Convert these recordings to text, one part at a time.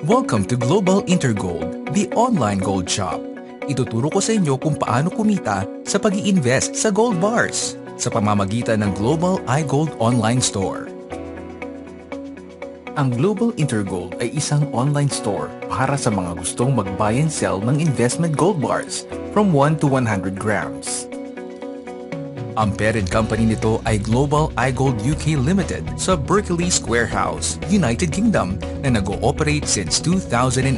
Welcome to Global Intergold, the online gold shop. Ituturo ko sa inyo kung paano kumita sa pag-i-invest sa gold bars sa pamamagitan ng Global iGold Online Store. Ang Global Intergold ay isang online store para sa mga gustong mag-buy and sell ng investment gold bars from 1 to 100 grams. Ang parent company nito ay Global iGold UK Limited sa Berkeley Square House, United Kingdom na nag-ooperate since 2008.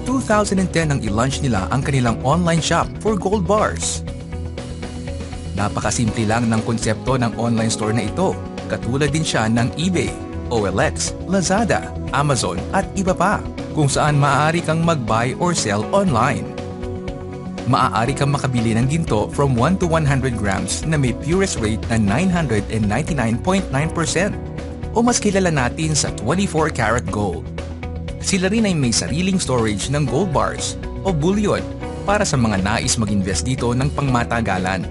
2010 nang i-launch nila ang kanilang online shop for gold bars. Napakasimple lang ng konsepto ng online store na ito. Katulad din siya ng eBay, OLX, Lazada, Amazon at iba pa kung saan maaari kang mag-buy or sell online. Maaari kang makabili ng ginto from 1 to 100 grams na may purest rate na 999.9% o mas kilala natin sa 24 karat gold. Sila rin ay may sariling storage ng gold bars o bullion para sa mga nais mag-invest dito ng pangmatagalan.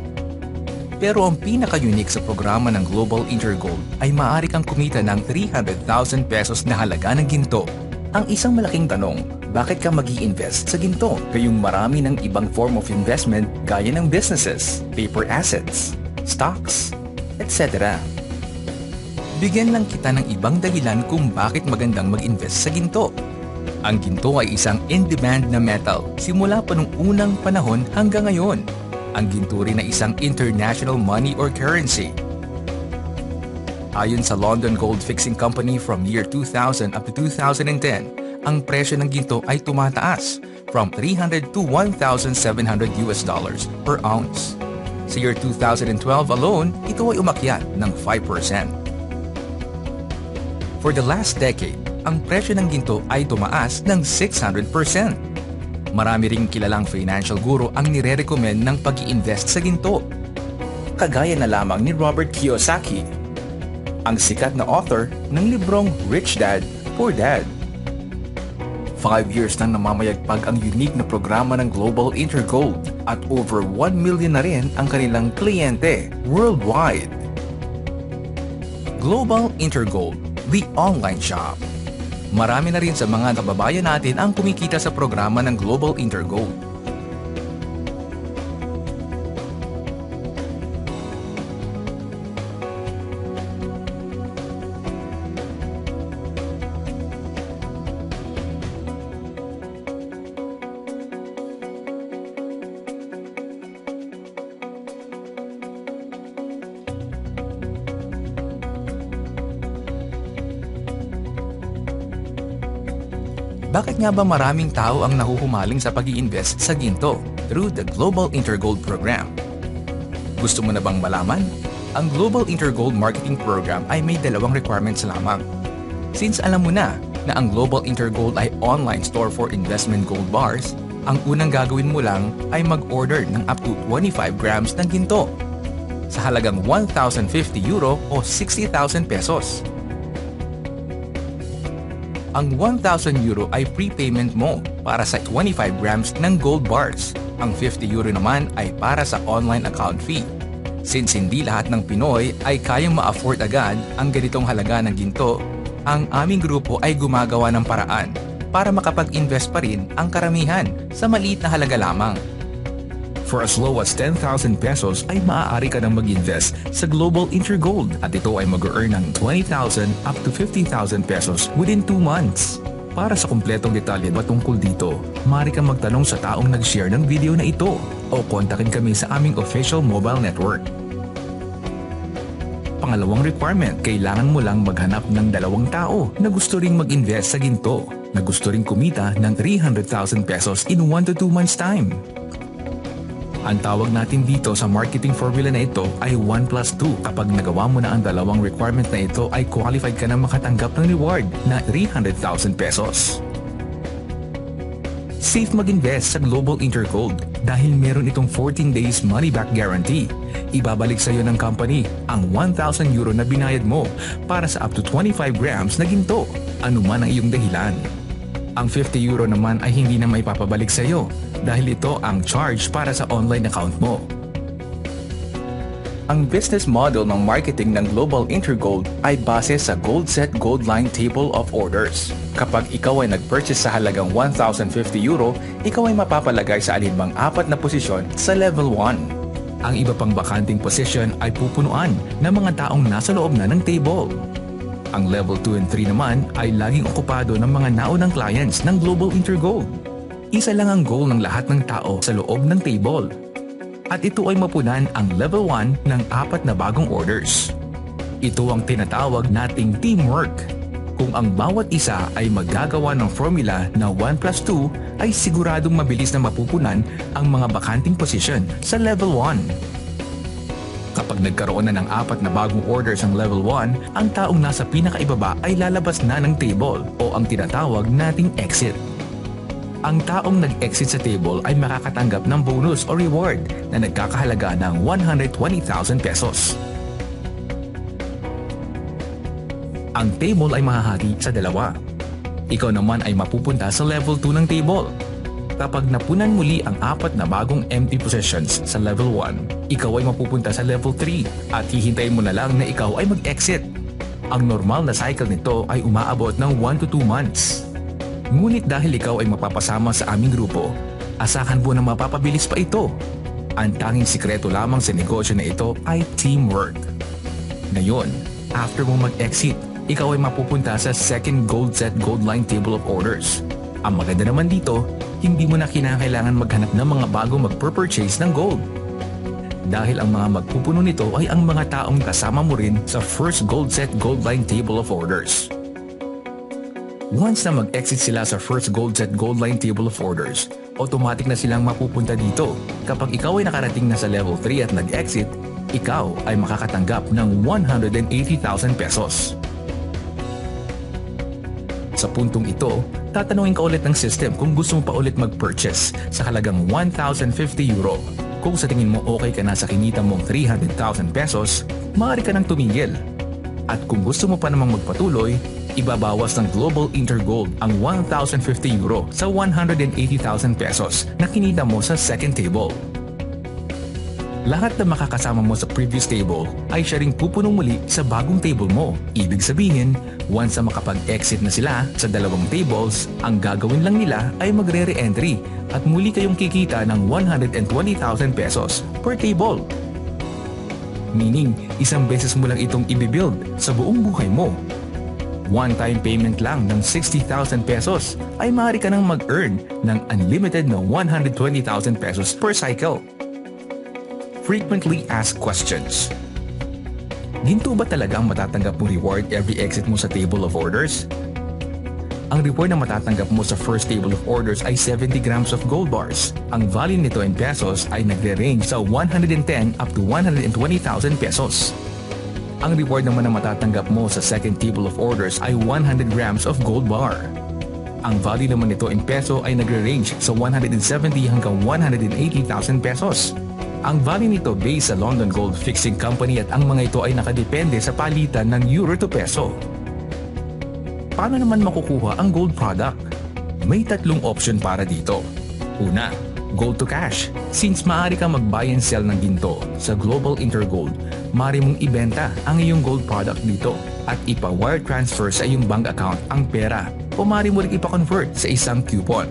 Pero ang pinaka-unique sa programa ng Global Intergold ay maaari kang kumita ng 300,000 pesos na halaga ng ginto. Ang isang malaking tanong, bakit ka mag-i-invest sa ginto? Kayong marami ng ibang form of investment gaya ng businesses, paper assets, stocks, etc. Bigyan lang kita ng ibang dahilan kung bakit magandang mag-invest sa ginto. Ang ginto ay isang in-demand na metal simula pa nung unang panahon hanggang ngayon. Ang ginto rin ay isang international money or currency. Ayon sa London Gold Fixing Company from year 2000 up to 2010, ang presyo ng ginto ay tumataas from $300 to $1,700 per ounce. Sa year 2012 alone, ito ay umakyat ng 5%. For the last decade, ang presyo ng ginto ay tumaas ng 600%. Marami ring kilalang financial guru ang nire-recommend ng pag-i-invest sa ginto. Kagaya na lamang ni Robert Kiyosaki, ang sikat na author ng librong Rich Dad, Poor Dad. 5 years nang namamayagpag ang unique na programa ng Global Intergold at over 1 million na rin ang kanilang kliyente worldwide. Global Intergold, the online shop. Marami na rin sa mga kababayan natin ang kumikita sa programa ng Global Intergold. Bakit nga ba maraming tao ang nahuhumaling sa pag-i-invest sa ginto through the Global Intergold Program? Gusto mo na bang malaman? Ang Global Intergold Marketing Program ay may dalawang requirements lamang. Since alam mo na ang Global Intergold ay online store for investment gold bars, ang unang gagawin mo lang ay mag-order ng up to 25 grams ng ginto sa halagang €1,050 o 60,000 pesos. Ang €1,000 ay prepayment mo para sa 25 grams ng gold bars. Ang €50 naman ay para sa online account fee. Since hindi lahat ng Pinoy ay kayang ma-afford agad ang ganitong halaga ng ginto, ang aming grupo ay gumagawa ng paraan para makapag-invest pa rin ang karamihan sa maliit na halaga lamang. For as low as 10,000 pesos ay maaari ka nang mag-invest sa Global Intergold at ito ay mag-earn ng 20,000 up to 50,000 pesos within 2 months. Para sa kumpletong detalye patungkol dito, maaari kang magtanong sa taong nag-share ng video na ito o kontakin kami sa aming official mobile network. Pangalawang requirement, kailangan mo lang maghanap ng 2 tao na gusto ring mag-invest sa ginto, na gusto ring kumita ng 300,000 pesos in 1 to 2 months time. Ang tawag natin dito sa marketing formula na ito ay 1+2. Kapag nagawa mo na ang 2 requirement na ito ay qualified ka na makatanggap ng reward na 300,000 pesos. Safe mag-invest sa Global Intergold dahil meron itong 14 days money-back guarantee. Ibabalik sa iyo ng company ang €1,000 na binayad mo para sa up to 25 grams na ginto, anuman ang iyong dahilan. Ang €50 naman ay hindi na maipapabalik sa iyo dahil ito ang charge para sa online account mo. Ang business model ng marketing ng Global Intergold ay base sa Gold Set Gold Line Table of Orders. Kapag ikaw ay nag-purchase sa halagang €1,050, ikaw ay mapapalagay sa alinmang apat na posisyon sa Level 1. Ang iba pang bakanting position ay pupunuan ng mga taong nasa loob na ng table. Ang Level 2 and 3 naman ay laging okupado ng mga naunang clients ng Global Intergold. Isa lang ang goal ng lahat ng tao sa loob ng table. At ito ay mapunan ang Level 1 ng apat na bagong orders. Ito ang tinatawag nating teamwork. Kung ang bawat isa ay maggagawa ng formula na 1+2 ay siguradong mabilis na mapupunan ang mga bakanting position sa Level 1. Kapag nagkaroon na ng apat na bagong orders ang Level 1, ang taong nasa pinakaibaba ay lalabas na ng table o ang tinatawag nating exit. Ang taong nag-exit sa table ay makakatanggap ng bonus o reward na nagkakahalaga ng 120,000 pesos. Ang table ay mahahati sa dalawa. Ikaw naman ay mapupunta sa level 2 ng table. Kapag napunan muli ang apat na bagong empty positions sa level 1, ikaw ay mapupunta sa level 3 at hihintayin mo na lang na ikaw ay mag-exit. Ang normal na cycle nito ay umaabot ng 1 to 2 months. Ngunit dahil ikaw ay mapapasama sa aming grupo, asahan mo na mapapabilis pa ito. Ang tanging sikreto lamang sa negosyo na ito ay teamwork. Ngayon, after mo mag-exit, ikaw ay mapupunta sa second Gold Set Gold Line Table of Orders. Ang maganda naman dito, hindi mo na kinakailangan maghanap ng mga bago mag-purchase ng gold. Dahil ang mga magpupuno nito ay ang mga taong kasama mo rin sa first Gold Set Gold Line Table of Orders. Once na mag-exit sila sa first Gold Set Gold Line Table of Orders, automatic na silang mapupunta dito. Kapag ikaw ay nakarating na sa level 3 at nag-exit, ikaw ay makakatanggap ng 180,000 pesos. Sa puntong ito, tatanungin ka ulit ng system kung gusto mo pa ulit mag-purchase sa halagang €1,050. Kung sa tingin mo okay ka na sa kinita mong 300,000 pesos, maaari ka nang tumigil. At kung gusto mo pa namang magpatuloy, ibabawas ng Global Intergold ang €1,050 sa 180,000 pesos na kinita mo sa second table. Lahat na makakasama mo sa previous table ay siya ring pupuno muli sa bagong table mo. Ibig sabihin, once na makapag-exit na sila sa dalawang tables, ang gagawin lang nila ay magre-re-entry at muli kayong kikita ng 120,000 pesos per table. Meaning, isang beses mo lang itong ibibuild sa buong buhay mo. One-time payment lang ng 60,000 pesos ay maaari ka nang mag-earn ng unlimited na 120,000 pesos per cycle. Frequently asked questions. Ginto ba talaga ang matatanggap mong reward every exit mo sa table of orders? Ang reward na matatanggap mo sa first table of orders ay 70 grams of gold bars. Ang value nito in pesos ay nagre-range sa 110 up to 120,000 pesos. Ang reward naman na matatanggap mo sa second table of orders ay 100 grams of gold bar. Ang value naman nito in peso ay nagre-range sa 170 hanggang 180,000 pesos. Ang value nito based sa London Gold Fixing Company at ang mga ito ay nakadepende sa palitan ng euro to peso. Paano naman makukuha ang gold product? May tatlong option para dito. Una, gold to cash. Since maaari ka mag-buy and sell ng ginto sa Global Intergold, maaari mong ibenta ang iyong gold product dito at ipa-wire transfer sa iyong bank account ang pera o maaari mo rin ipa-convert sa isang coupon.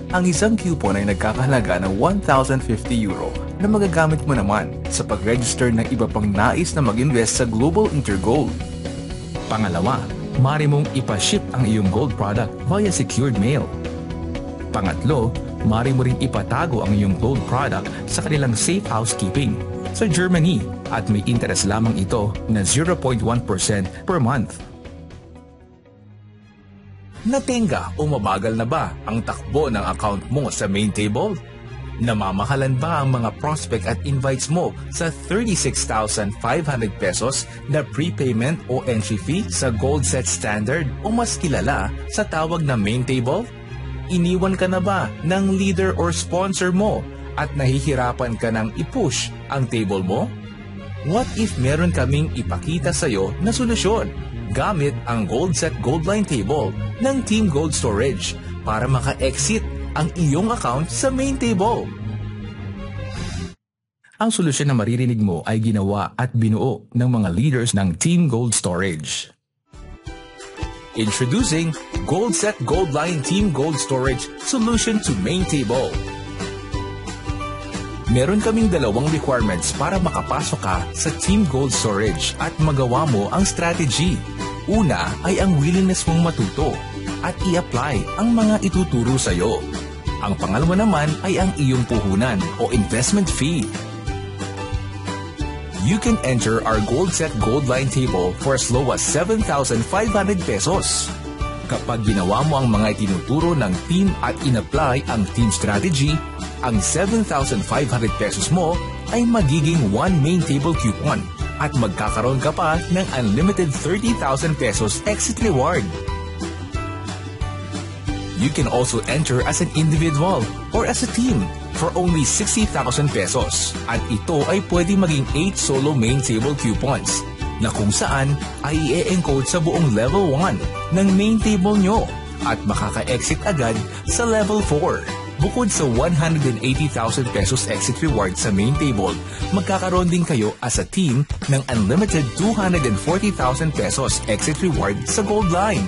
Ang isang coupon ay nagkakahalaga ng €1,050 na magagamit mo naman sa pag-register ng iba pang nais na mag-invest sa Global Intergold. Pangalawa, maaari mong ipa-ship ang iyong gold product via secured mail. Pangatlo, maaari mo rin ipatago ang iyong gold product sa kanilang safe housekeeping sa Germany at may interest lamang ito na 0.1% per month. Natenga o mabagal na ba ang takbo ng account mo sa main table? Namamahalan ba ang mga prospect at invites mo sa 36,500 pesos na prepayment o entry fee sa Gold Set Standard o mas kilala sa tawag na main table? Iniwan ka na ba ng leader or sponsor mo at nahihirapan ka ng i-push ang table mo? What if meron kaming ipakita sa'yo na solusyon gamit ang Gold Set Gold Line Table ng Team Gold Storage para maka-exit ang iyong account sa main table? Ang solusyon na maririnig mo ay ginawa at binuo ng mga leaders ng Team Gold Storage. Introducing GoldSet Goldline Team Gold Storage Solution to Main Table. Meron kaming dalawang requirements para makapasok ka sa Team Gold Storage at magawa mo ang strategy. Una ay ang willingness mong matuto at i-apply ang mga ituturo sa iyo. Ang pangalawa naman ay ang iyong puhunan o investment fee. You can enter our GoldSet Goldline table for as low as 7,500 pesos. Kapag ginawa mo ang mga itinuturo ng team at in-apply ang team strategy, ang 7,500 pesos mo ay magiging one main table coupon at magkakaroon ka pa ng unlimited 30,000 pesos exit reward. You can also enter as an individual or as a team for only 60,000 pesos at ito ay pwede maging 8 solo main table coupons na kung saan ay i-encode sa buong level 1 ng main table nyo at makaka-exit agad sa level 4. Bukod sa 180,000 pesos exit reward sa main table, magkakaroon din kayo as a team ng unlimited 240,000 pesos exit reward sa Goldline.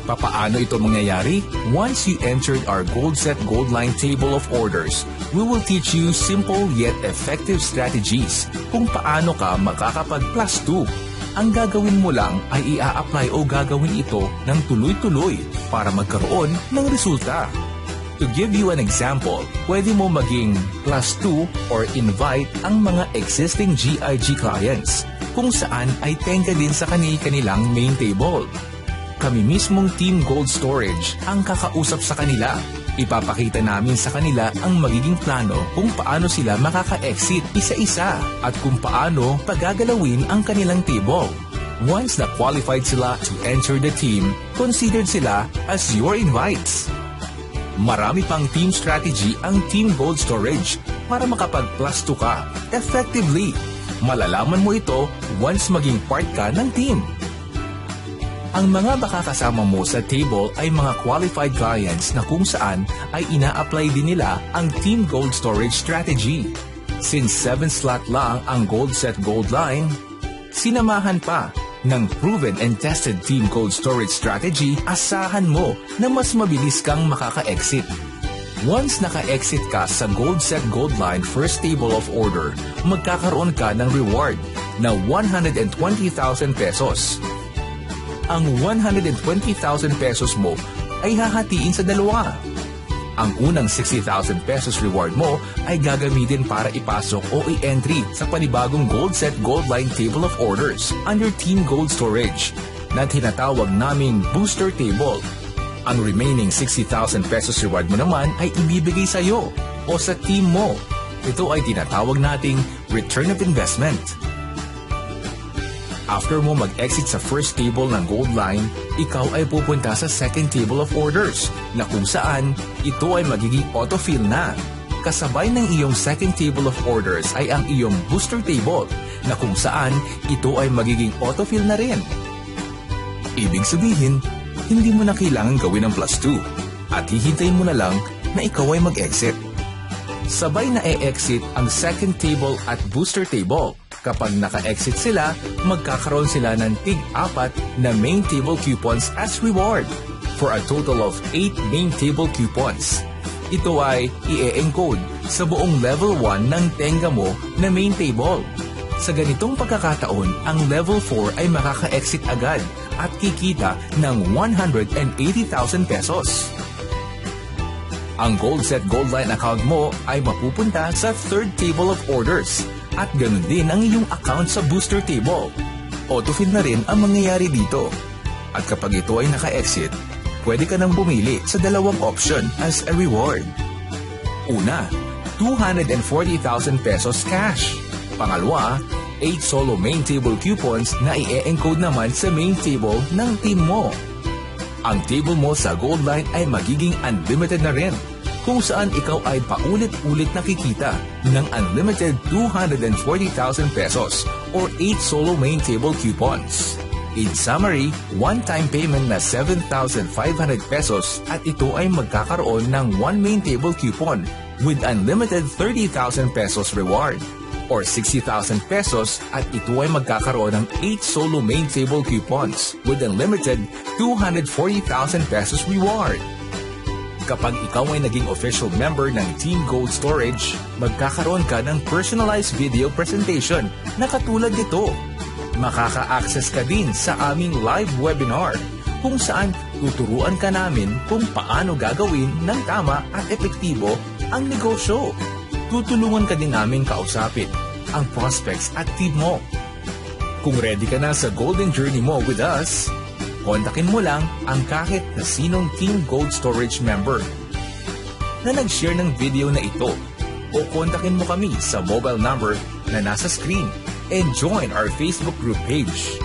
Papaano ito mangyayari? Once you entered our GoldSet Goldline table of orders, we will teach you simple yet effective strategies kung paano ka makakapag plus 2. Ang gagawin mo lang ay i-a-apply o gagawin ito ng tuloy-tuloy para magkaroon ng resulta. To give you an example, pwede mo maging plus 2 or invite ang mga existing GIG clients kung saan ay tengka din sa kanilang main table. Kami mismong Team Gold Storage ang kakausap sa kanila. Ipapakita namin sa kanila ang magiging plano kung paano sila makaka-exit isa-isa at kung paano pagagalawin ang kanilang table. Once na qualified sila to enter the team, considered sila as your invites. Marami pang team strategy ang Team Gold Storage para makapag-plus 2 ka effectively. Malalaman mo ito once maging part ka ng team. Ang mga makakasama mo sa table ay mga qualified clients na kung saan ay ina-apply din nila ang Team Gold Storage strategy. Since 7 slot lang ang GoldSet Goldline, sinamahan pa ng proven and tested Team Gold Storage strategy, asahan mo na mas mabilis kang makaka-exit. Once naka-exit ka sa GoldSet Goldline first table of order, magkakaroon ka ng reward na 120,000 pesos. Ang 120,000 pesos mo ay hahatiin sa dalawa. Ang unang 60,000 pesos reward mo ay gagamitin para ipasok o i-entry sa panibagong GoldSet Goldline Table of Orders under Team Gold Storage na tinatawag naming Booster Table. Ang remaining 60,000 pesos reward mo naman ay ibibigay sa iyo o sa team mo. Ito ay tinatawag nating Return of Investment. After mo mag-exit sa first table ng Goldline, ikaw ay pupunta sa second table of orders na kung saan ito ay magiging autofill na. Kasabay ng iyong second table of orders ay ang iyong booster table na kung saan ito ay magiging autofill na rin. Ibig sabihin, hindi mo na kailangan gawin ang plus 2 at hihintayin mo na lang na ikaw ay mag-exit. Sabay na e-exit ang second table at booster table. Kapag naka-exit sila, magkakaroon sila ng tig-4 na main table coupons as reward for a total of 8 main table coupons. Ito ay i-encode sa buong level 1 ng tenga mo na main table. Sa ganitong pagkakataon, ang level 4 ay makaka-exit agad at kikita ng 180,000 pesos. Ang GoldSet Goldline account mo ay mapupunta sa third table of orders. At ganun din ang iyong account sa booster table. Autofill na rin ang mangyayari dito. At kapag ito ay naka-exit, pwede ka nang bumili sa dalawang option as a reward. Una, 240,000 pesos cash. Pangalawa, 8 solo main table coupons na i-encode naman sa main table ng team mo. Ang table mo sa Goldline ay magiging unlimited na rin, kung saan ikaw ay paulit-ulit nakikita ng unlimited 240,000 pesos or 8 solo main table coupons. In summary, one-time payment na 7,500 pesos at ito ay magkakaroon ng 1 main table coupon with unlimited 30,000 pesos reward or 60,000 pesos at ito ay magkakaroon ng 8 solo main table coupons with unlimited 240,000 pesos reward. Kapag ikaw ay naging official member ng Team Gold Storage, magkakaroon ka ng personalized video presentation na katulad nito. Makaka-access ka din sa aming live webinar kung saan tuturuan ka namin kung paano gagawin ng tama at epektibo ang negosyo. Tutulungan ka din namin kausapin ang prospects at team mo. Kung ready ka na sa Golden Journey mo with us, kontakin mo lang ang kahit na sinong Team Gold Storage member na nag-share ng video na ito o kontakin mo kami sa mobile number na nasa screen and join our Facebook group page.